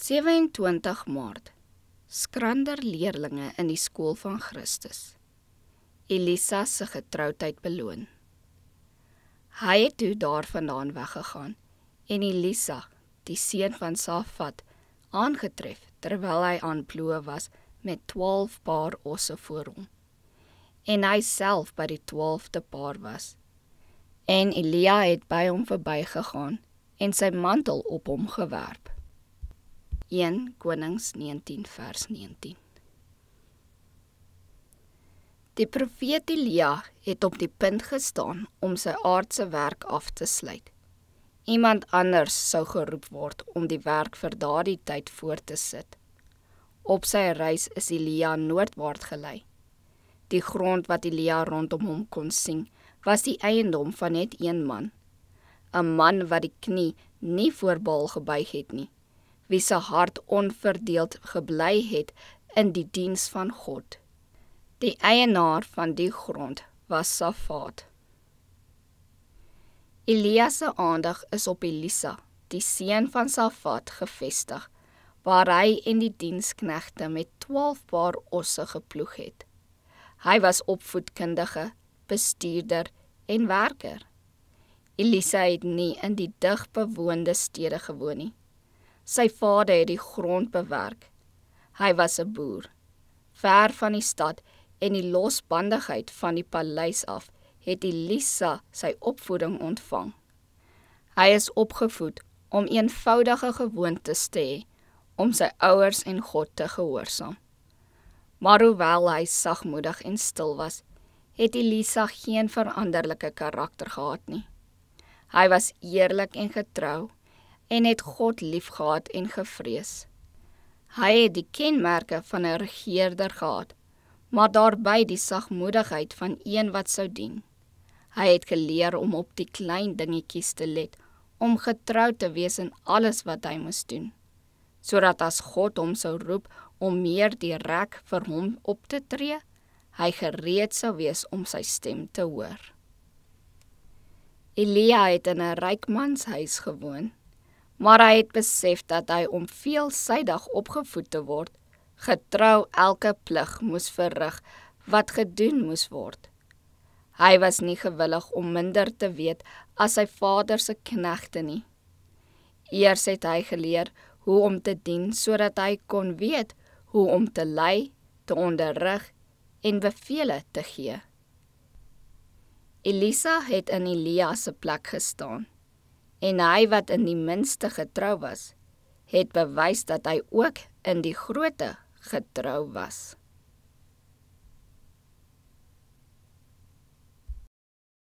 27 Maart. Skrander leerlinge in die skool van Christus. Elisa se getroudheid beloon. Hy het toe daarvandaan weggegaan en Elisa, die seun van Safat, aangetref terwyl hy aan ploeg was met 12 paar osse voor hom. En hy self by die 12de paar was. En Elia het by hom verbygegaan en sy mantel op hom gewerp. 1 Konings 19 vers 19. Die profeet Elia het op die punt gestaan om sy aardse werk af te sluit. Iemand anders sou geroep word om die werk vir daardie tyd voort te sit. Op sy reis is Elia noordwaarts gelei. Die grond wat Elia rondom hom kon sien, was die eiendom van net een man. 'n man wat die knie nie voor Baal gebuig het nie, wie sy hart onverdeeld gebly het in die diens van God. Die eienaar van die grond was Safat. Elia se aandag is op Elisa, die seun van Safat, gevestig, waar hy en die diensknegte met 12 paar osse geploeg het. Hy was opvoedkundige, bestuurder en werker. Elisa het nie in die digbewoonde stede gewoon nie. Sy vader het die grond bewerk. Hy was 'n boer. Ver van die stad en die losbandigheid van die paleis af, het Elisa sy opvoeding ontvang. Hy is opgevoed om eenvoudige gewoontes te hê, om sy ouers en God te gehoorsaam. Maar hoewel hy sagmoedig en stil was, het Elisa geen veranderlike karakter gehad nie. Hy was eerlik en getrou en het God liefgehad en gevrees. Hy het die kenmerke van 'n regeerder gehad, maar daarbey die sagmoedigheid van een wat sou dien. Hy het geleer om op die klein dingetjies te let, om getrou te wees in alles wat hy moes doen, sodat as God hom sou roep om meer direk vir hom op te tree, hy gereed sou wees om sy stem te hoor. Elia het in 'n ryk mans huis gewoon, maar hy het besef dat hy om veelsidig opgevoed te word, getrou elke plig moes verrig wat gedoen moes word. Hy was nie gewillig om minder te weet as sy vader se knegte nie. Eers het hy geleer hoe om te dien sodat hy kon weet hoe om te lei, te onderrig en bevele te gee. Elisa het in Elia se plek gestaan, en hy wat in die minste getrou was, het bewys dat hy ook in die groote getrou was.